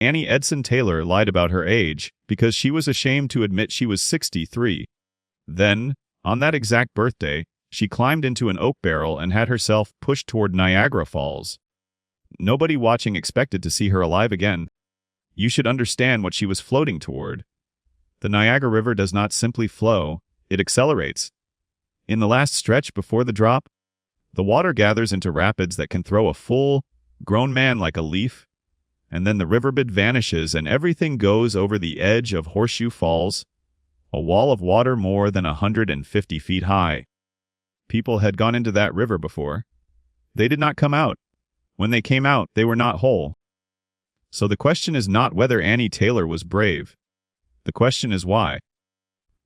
Annie Edson Taylor lied about her age because she was ashamed to admit she was 63. Then, on that exact birthday, she climbed into an oak barrel and had herself pushed toward Niagara Falls. Nobody watching expected to see her alive again. You should understand what she was floating toward. The Niagara River does not simply flow, it accelerates. In the last stretch before the drop, the water gathers into rapids that can throw a full, grown man like a leaf, and then the riverbed vanishes and everything goes over the edge of Horseshoe Falls, a wall of water more than 150 feet high. People had gone into that river before. They did not come out. When they came out, they were not whole. So the question is not whether Annie Taylor was brave. The question is why.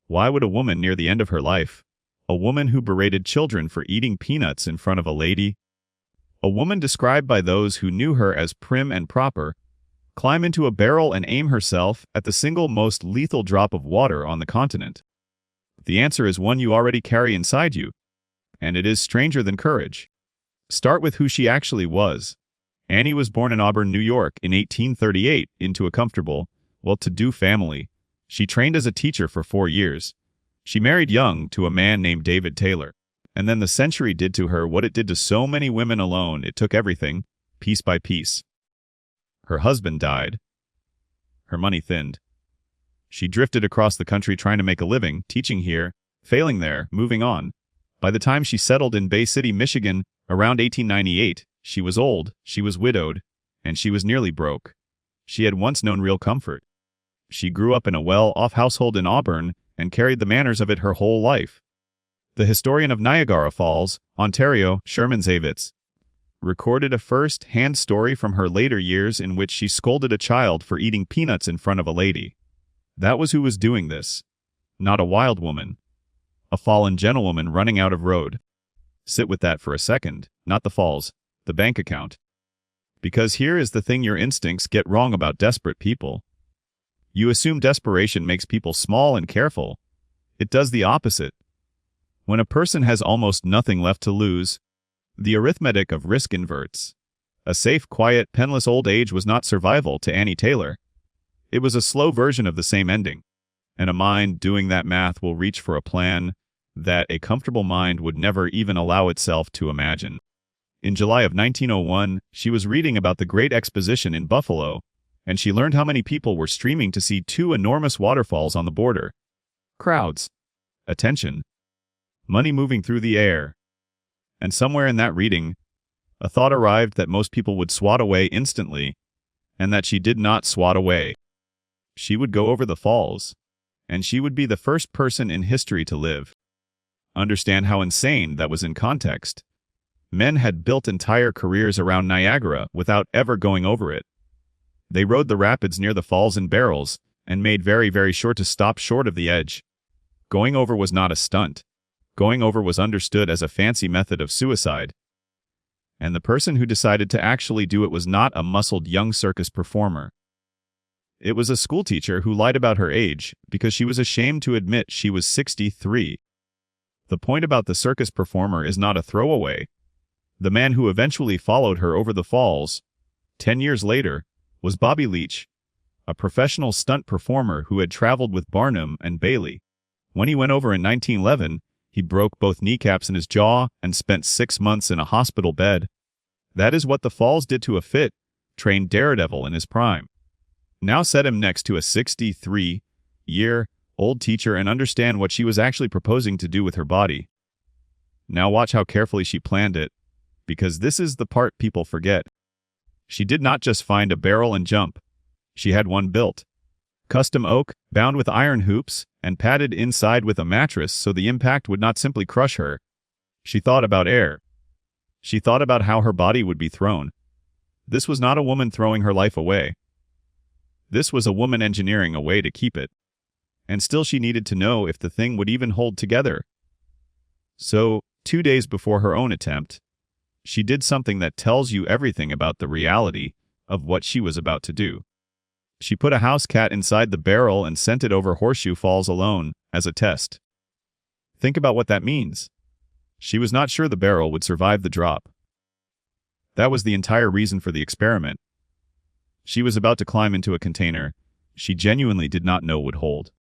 Why would a woman near the end of her life, a woman who berated children for eating peanuts in front of a lady, a woman described by those who knew her as prim and proper, climb into a barrel and aim herself at the single most lethal drop of water on the continent? The answer is one you already carry inside you, and it is stranger than courage. Start with who she actually was. Annie was born in Auburn, New York in 1838 into a comfortable, well-to-do family. She trained as a teacher for 4 years. She married young to a man named David Taylor. And then the century did to her what it did to so many women alone. It took everything, piece by piece. Her husband died. Her money thinned. She drifted across the country trying to make a living, teaching here, failing there, moving on. By the time she settled in Bay City, Michigan, around 1898, she was old, she was widowed, and she was nearly broke. She had once known real comfort. She grew up in a well-off household in Auburn and carried the manners of it her whole life. The historian of Niagara Falls, Ontario, Sherman Zavitz, recorded a first-hand story from her later years in which she scolded a child for eating peanuts in front of a lady. That was who was doing this. Not a wild woman. A fallen gentlewoman running out of road. Sit with that for a second, not the falls, the bank account. Because here is the thing your instincts get wrong about desperate people. You assume desperation makes people small and careful. It does the opposite. When a person has almost nothing left to lose, the arithmetic of risk inverts. A safe, quiet, penniless old age was not survival to Annie Taylor. It was a slow version of the same ending. And a mind doing that math will reach for a plan that a comfortable mind would never even allow itself to imagine. In July of 1901, she was reading about the Great Exposition in Buffalo, and she learned how many people were streaming to see 2 enormous waterfalls on the border. Crowds. Attention. Money moving through the air. And somewhere in that reading, a thought arrived that most people would swat away instantly, and that she did not swat away. She would go over the falls, and she would be the first person in history to live. Understand how insane that was in context. Men had built entire careers around Niagara without ever going over it. They rode the rapids near the falls in barrels, and made very, very sure to stop short of the edge. Going over was not a stunt. Going over was understood as a fancy method of suicide. And the person who decided to actually do it was not a muscled young circus performer. It was a schoolteacher who lied about her age because she was ashamed to admit she was 63. The point about the circus performer is not a throwaway. The man who eventually followed her over the falls, 10 years later, was Bobby Leach, a professional stunt performer who had traveled with Barnum and Bailey. When he went over in 1911, he broke both kneecaps in his jaw and spent 6 months in a hospital bed. That is what the falls did to a fit-trained Daredevil in his prime. Now set him next to a 63-year-old teacher and understand what she was actually proposing to do with her body. Now watch how carefully she planned it, because this is the part people forget. She did not just find a barrel and jump. She had one built. Custom oak, bound with iron hoops, and padded inside with a mattress so the impact would not simply crush her. She thought about air. She thought about how her body would be thrown. This was not a woman throwing her life away. This was a woman engineering a way to keep it. And still she needed to know if the thing would even hold together. So, 2 days before her own attempt, she did something that tells you everything about the reality of what she was about to do. She put a house cat inside the barrel and sent it over Horseshoe Falls alone, as a test. Think about what that means. She was not sure the barrel would survive the drop. That was the entire reason for the experiment. She was about to climb into a container she genuinely did not know would hold.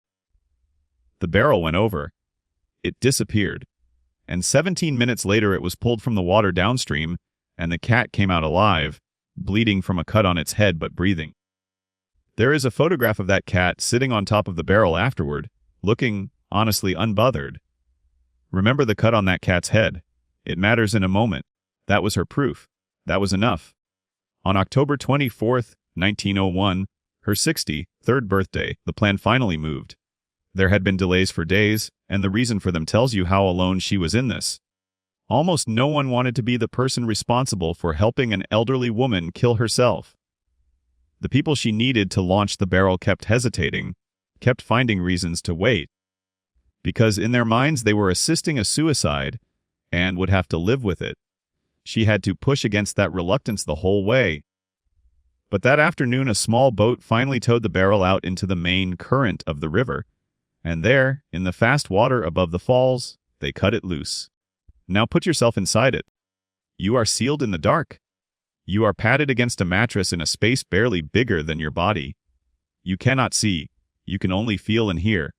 The barrel went over. It disappeared. And 17 minutes later it was pulled from the water downstream, and the cat came out alive, bleeding from a cut on its head but breathing. There is a photograph of that cat sitting on top of the barrel afterward, looking, honestly, unbothered. Remember the cut on that cat's head. It matters in a moment. That was her proof. That was enough. On October 24th, 1901, her 63rd birthday, the plan finally moved. There had been delays for days, and the reason for them tells you how alone she was in this. Almost no one wanted to be the person responsible for helping an elderly woman kill herself. The people she needed to launch the barrel kept hesitating, kept finding reasons to wait, because in their minds they were assisting a suicide and would have to live with it. She had to push against that reluctance the whole way. But that afternoon a small boat finally towed the barrel out into the main current of the river, and there, in the fast water above the falls, they cut it loose. Now put yourself inside it. You are sealed in the dark. You are padded against a mattress in a space barely bigger than your body. You cannot see. You can only feel and hear.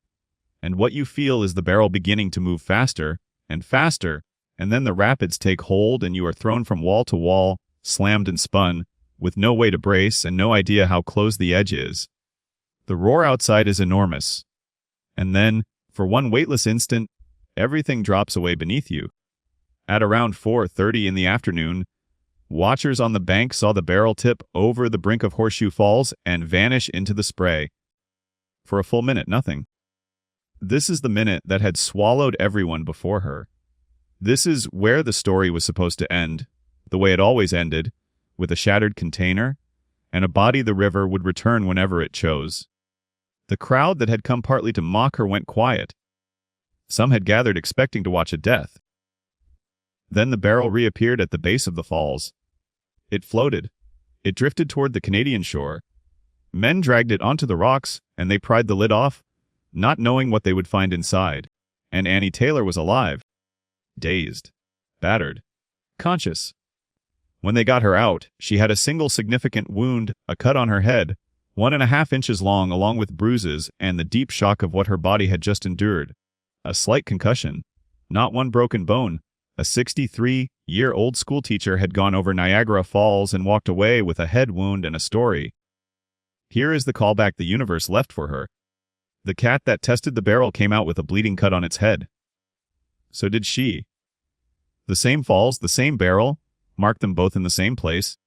And what you feel is the barrel beginning to move faster and faster, and then the rapids take hold and you are thrown from wall to wall, slammed and spun, with no way to brace and no idea how close the edge is. The roar outside is enormous. And then, for one weightless instant, everything drops away beneath you. At around 4:30 in the afternoon, watchers on the bank saw the barrel tip over the brink of Horseshoe Falls and vanish into the spray. For a full minute, nothing. This is the minute that had swallowed everyone before her. This is where the story was supposed to end, the way it always ended, with a shattered container, and a body the river would return whenever it chose. The crowd that had come partly to mock her went quiet. Some had gathered expecting to watch a death. Then the barrel reappeared at the base of the falls. It floated. It drifted toward the Canadian shore. Men dragged it onto the rocks, and they pried the lid off, not knowing what they would find inside. And Annie Taylor was alive. Dazed. Battered. Conscious. When they got her out, she had a single significant wound, a cut on her head, 1.5 inches long, along with bruises and the deep shock of what her body had just endured. A slight concussion. Not one broken bone. A 63-year-old schoolteacher had gone over Niagara Falls and walked away with a head wound and a story. Here is the callback the universe left for her. The cat that tested the barrel came out with a bleeding cut on its head. So did she. The same falls, the same barrel, marked them both in the same place,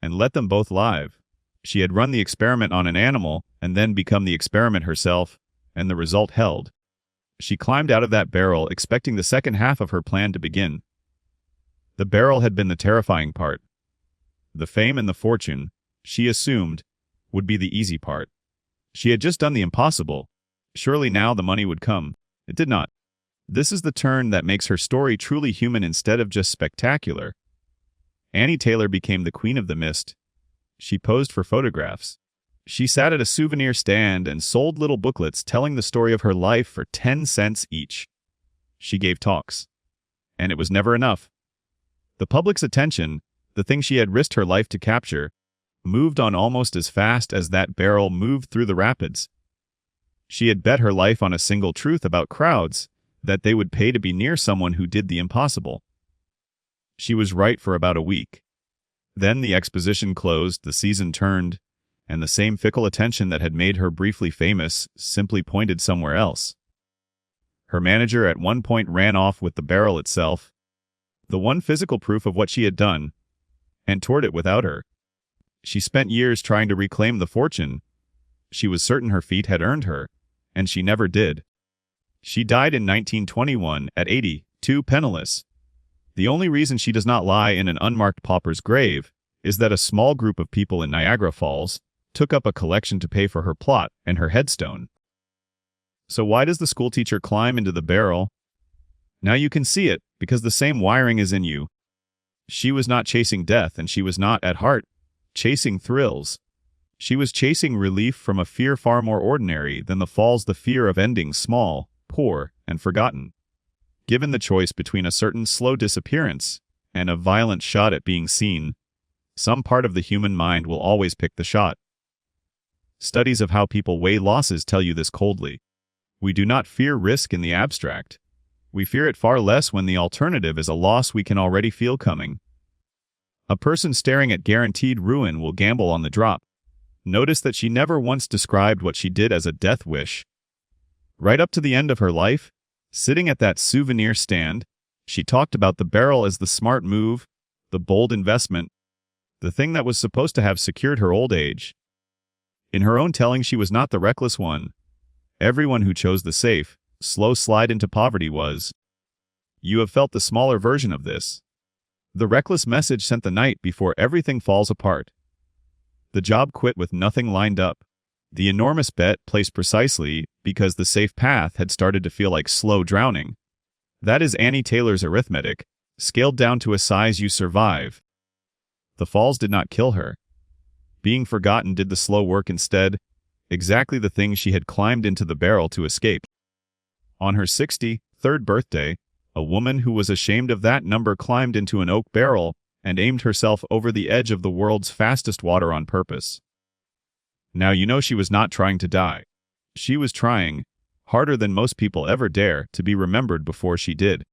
and let them both live. She had run the experiment on an animal and then become the experiment herself, and the result held. She climbed out of that barrel expecting the second half of her plan to begin. The barrel had been the terrifying part. The fame and the fortune, she assumed, would be the easy part. She had just done the impossible. Surely now the money would come. It did not. This is the turn that makes her story truly human instead of just spectacular. Annie Taylor became the queen of the mist. She posed for photographs. She sat at a souvenir stand and sold little booklets telling the story of her life for 10 cents each. She gave talks. And it was never enough. The public's attention, the thing she had risked her life to capture, moved on almost as fast as that barrel moved through the rapids. She had bet her life on a single truth about crowds, that they would pay to be near someone who did the impossible. She was right for about a week. Then the exposition closed, the season turned, and the same fickle attention that had made her briefly famous simply pointed somewhere else. Her manager at one point ran off with the barrel itself, the one physical proof of what she had done, and toured it without her. She spent years trying to reclaim the fortune. She was certain her feat had earned her, and she never did. She died in 1921 at 82, penniless. The only reason she does not lie in an unmarked pauper's grave is that a small group of people in Niagara Falls took up a collection to pay for her plot and her headstone. So why does the schoolteacher climb into the barrel? Now you can see it, because the same wiring is in you. She was not chasing death, and she was not, at heart, chasing thrills. She was chasing relief from a fear far more ordinary than the falls, the fear of ending small, poor, and forgotten. Given the choice between a certain slow disappearance and a violent shot at being seen, Some part of the human mind will always pick the shot. Studies of how people weigh losses tell you this coldly. We do not fear risk in the abstract. We fear it far less when the alternative is a loss we can already feel coming. A person staring at guaranteed ruin will gamble on the drop. Notice that she never once described what she did as a death wish. Right up to the end of her life, sitting at that souvenir stand, she talked about the barrel as the smart move, the bold investment, the thing that was supposed to have secured her old age. In her own telling, she was not the reckless one. Everyone who chose the safe, slow slide into poverty was. You have felt the smaller version of this. The reckless message sent the night before everything falls apart. The job quit with nothing lined up. The enormous bet placed precisely because the safe path had started to feel like slow drowning. That is Annie Taylor's arithmetic, scaled down to a size you survive. The falls did not kill her. Being forgotten did the slow work instead, exactly the thing she had climbed into the barrel to escape. On her 63rd birthday, a woman who was ashamed of that number climbed into an oak barrel and aimed herself over the edge of the world's fastest water on purpose. Now you know she was not trying to die. She was trying, harder than most people ever dare, to be remembered before she did.